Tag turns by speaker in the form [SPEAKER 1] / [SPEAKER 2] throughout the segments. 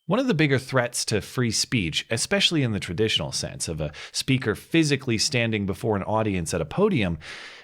[SPEAKER 1] One of the bigger threats to free speech, especially in the traditional sense of a speaker physically standing before an audience at a podium,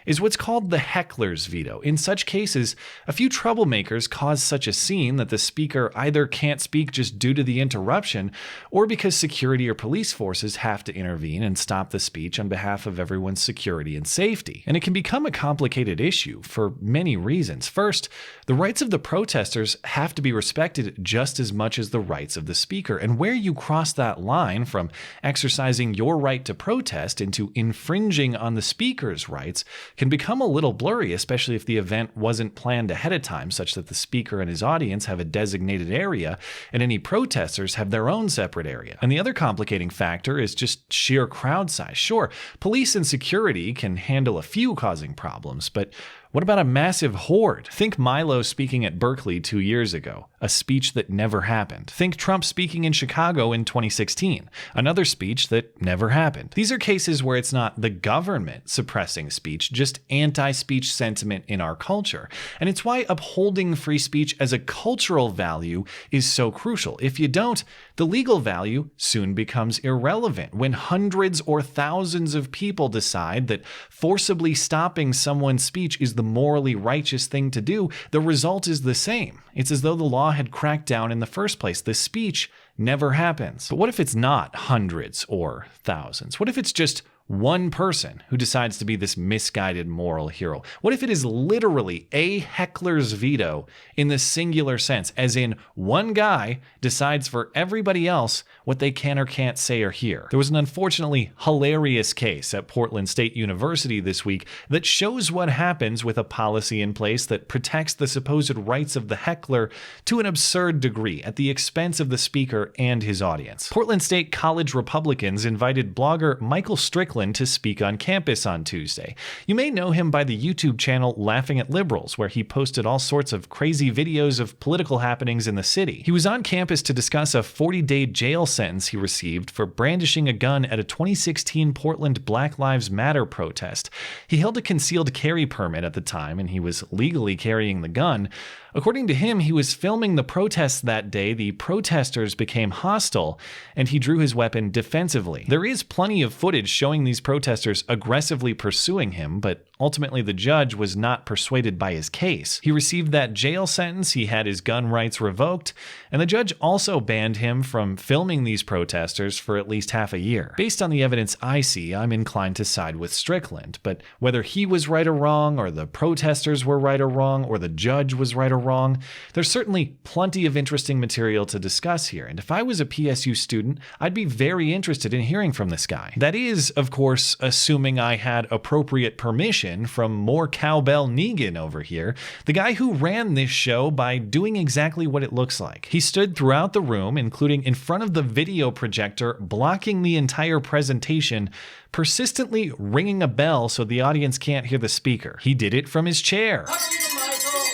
[SPEAKER 1] is what's called the heckler's veto. In such cases, a few troublemakers cause such a scene that the speaker either can't speak just due to the interruption, or because security or police forces have to intervene and stop the speech on behalf of everyone's security and safety. And it can become a complicated issue for many reasons. First, the rights of the protesters have to be respected just as much as the rights of the speaker, and where you cross that line from exercising your right to protest into infringing on the speaker's rights can become a little blurry, especially if the event wasn't planned ahead of time, such that the speaker and his audience have a designated area and any protesters have their own separate area. And the other complicating factor is just sheer crowd size. Sure, police and security can handle a few causing problems, but what about a massive horde? Think Milo speaking at Berkeley 2 years ago, a speech that never happened. Think Trump speaking in Chicago in 2016, another speech that never happened. These are cases where it's not the government suppressing speech, just anti-speech sentiment in our culture. And it's why upholding free speech as a cultural value is so crucial. If you don't, the legal value soon becomes irrelevant. When hundreds or thousands of people decide that forcibly stopping someone's speech is the morally righteous thing to do, the result is the same. It's as though the law had cracked down in the first place. The speech never happens. But what if it's not hundreds or thousands? What if it's just one person who decides to be this misguided moral hero? What if it is literally a heckler's veto in the singular sense, as in one guy decides for everybody else what they can or can't say or hear? There was an unfortunately hilarious case at Portland State University this week that shows what happens with a policy in place that protects the supposed rights of the heckler to an absurd degree at the expense of the speaker and his audience. Portland State College Republicans invited blogger Michael Strickland to speak on campus on Tuesday. You may know him by the YouTube channel Laughing at Liberals, where he posted all sorts of crazy videos of political happenings in the city. He was on campus to discuss a 40-day jail sentence he received for brandishing a gun at a 2016 Portland Black Lives Matter protest. He held a concealed carry permit at the time, and he was legally carrying the gun. According to him, he was filming the protests that day. The protesters became hostile, and he drew his weapon defensively. There is plenty of footage showing these protesters aggressively pursuing him, but ultimately the judge was not persuaded by his case. He received that jail sentence, he had his gun rights revoked, and the judge also banned him from filming these protesters for at least half a year. Based on the evidence I see, I'm inclined to side with Strickland, but whether he was right or wrong, or the protesters were right or wrong, or the judge was right or wrong, there's certainly plenty of interesting material to discuss here, and if I was a PSU student, I'd be very interested in hearing from this guy. That is, of course, assuming I had appropriate permission from more Cowbell Negan over here, the guy who ran this show by doing exactly what it looks like. He stood throughout the room, including in front of the video projector, blocking the entire presentation, persistently ringing a bell so the audience can't hear the speaker. He did it from his chair.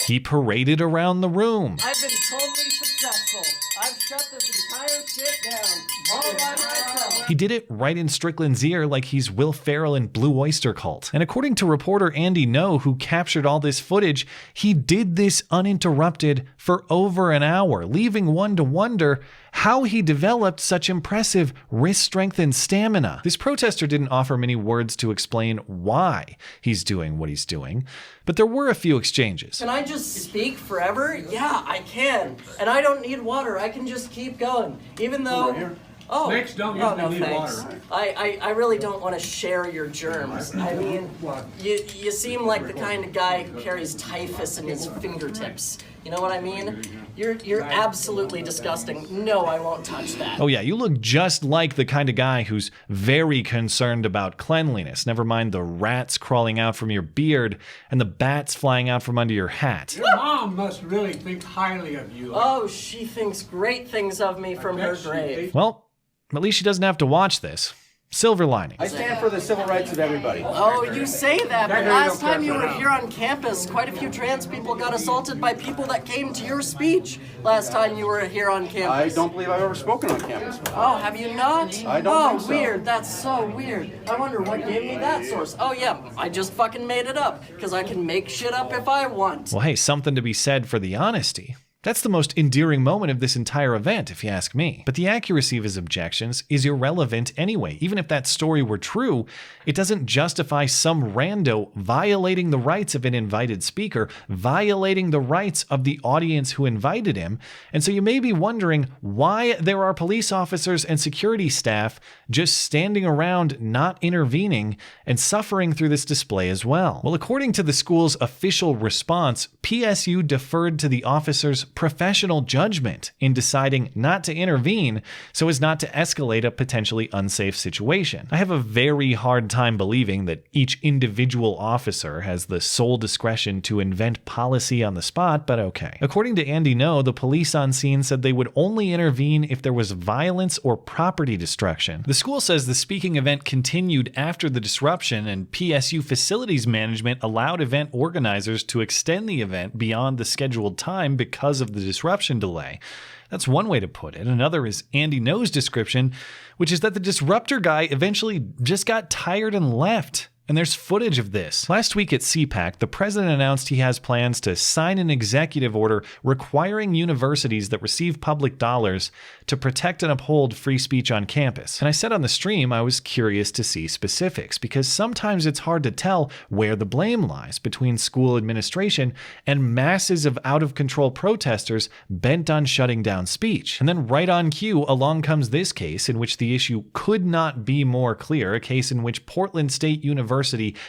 [SPEAKER 1] He paraded around the room.
[SPEAKER 2] I've been totally successful. I've shut this entire shit down all by myself.
[SPEAKER 1] He did it right in Strickland's ear like he's Will Ferrell in Blue Oyster Cult. And according to reporter Andy No, who captured all this footage, he did this uninterrupted for over an hour, leaving one to wonder how he developed such impressive wrist strength and stamina. This protester didn't offer many words to explain why he's doing what he's doing, but there were a few exchanges.
[SPEAKER 2] Can I just speak forever? Yeah, I can. And I don't need water. I can just keep going. Even though... Oh,
[SPEAKER 3] Snakes don't
[SPEAKER 2] no,
[SPEAKER 3] usually need
[SPEAKER 2] thanks.
[SPEAKER 3] water.
[SPEAKER 2] I really don't want to share your germs. I mean, you seem like the kind of guy who carries typhus in his fingertips. You know what I mean? You're absolutely disgusting. No, I won't touch that.
[SPEAKER 1] Oh yeah, you look just like the kind of guy who's very concerned about cleanliness. Never mind the rats crawling out from your beard and the bats flying out from under your hat.
[SPEAKER 3] Your mom must really think highly of you.
[SPEAKER 2] Oh, she thinks great things of me from her grave.
[SPEAKER 1] Well, at least she doesn't have to watch this. Silver lining.
[SPEAKER 4] I stand for the civil rights of everybody.
[SPEAKER 2] Oh, you say that, but last time you were here on campus, quite a few trans people got assaulted by people that came to your speech last time you were here on campus.
[SPEAKER 4] I don't believe I've ever spoken on campus before.
[SPEAKER 2] Oh, have you not?
[SPEAKER 4] I don't think so.
[SPEAKER 2] Weird. That's so weird. I wonder what gave me that source. Oh, yeah, I just fucking made it up, because I can make shit up if I want.
[SPEAKER 1] Well, hey, something to be said for the honesty. That's the most endearing moment of this entire event, if you ask me. But the accuracy of his objections is irrelevant anyway. Even if that story were true, it doesn't justify some rando violating the rights of an invited speaker, violating the rights of the audience who invited him. And so you may be wondering why there are police officers and security staff just standing around not intervening and suffering through this display as well. Well, according to the school's official response, PSU deferred to the officers' professional judgment in deciding not to intervene so as not to escalate a potentially unsafe situation. I have a very hard time believing that each individual officer has the sole discretion to invent policy on the spot, but okay. According to Andy No, the police on scene said they would only intervene if there was violence or property destruction. The school says the speaking event continued after the disruption, and PSU facilities management allowed event organizers to extend the event beyond the scheduled time because of the disruption delay. That's one way to put it. Another is Andy No's description, which is that the disruptor guy eventually just got tired and left. And there's footage of this. Last week at CPAC, the president announced he has plans to sign an executive order requiring universities that receive public dollars to protect and uphold free speech on campus. And I said on the stream I was curious to see specifics, because sometimes it's hard to tell where the blame lies between school administration and masses of out-of-control protesters bent on shutting down speech. And then right on cue, along comes this case in which the issue could not be more clear, a case in which Portland State University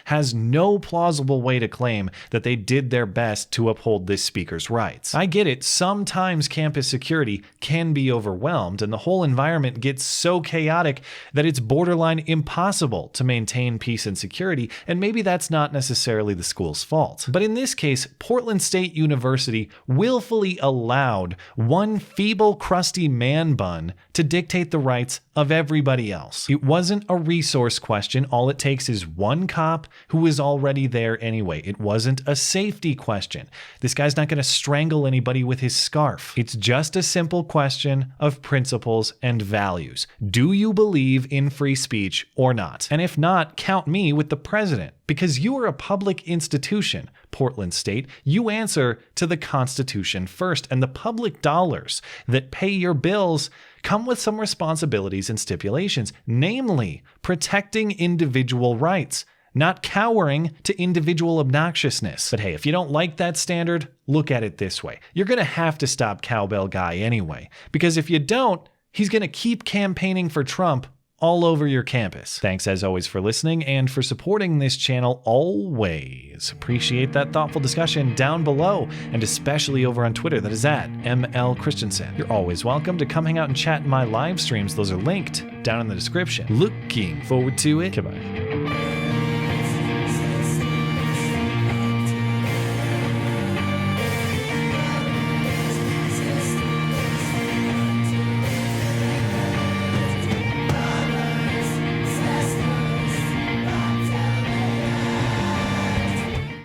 [SPEAKER 1] has no plausible way to claim that they did their best to uphold this speaker's rights. I get it, sometimes campus security can be overwhelmed and the whole environment gets so chaotic that it's borderline impossible to maintain peace and security, and maybe that's not necessarily the school's fault. But in this case, Portland State University willfully allowed one feeble, crusty man bun to dictate the rights of everybody else. It wasn't a resource question. All it takes is one cop who is already there anyway. It wasn't a safety question. This guy's not going to strangle anybody with his scarf. It's just a simple question of principles and values. Do you believe in free speech or not? And if not, count me with the president. Because you are a public institution, Portland State. You answer to the Constitution first, and the public dollars that pay your bills come with some responsibilities and stipulations, namely protecting individual rights, not cowering to individual obnoxiousness. But hey, if you don't like that standard, look at it this way. You're going to have to stop Cowbell Guy anyway, because if you don't, he's going to keep campaigning for Trump all over your campus. Thanks as always for listening and for supporting this channel always. Appreciate that thoughtful discussion down below, and especially over on Twitter, that is at ML Christiansen. You're always welcome to come hang out and chat in my live streams. Those are linked down in the description. Looking forward to it. Goodbye.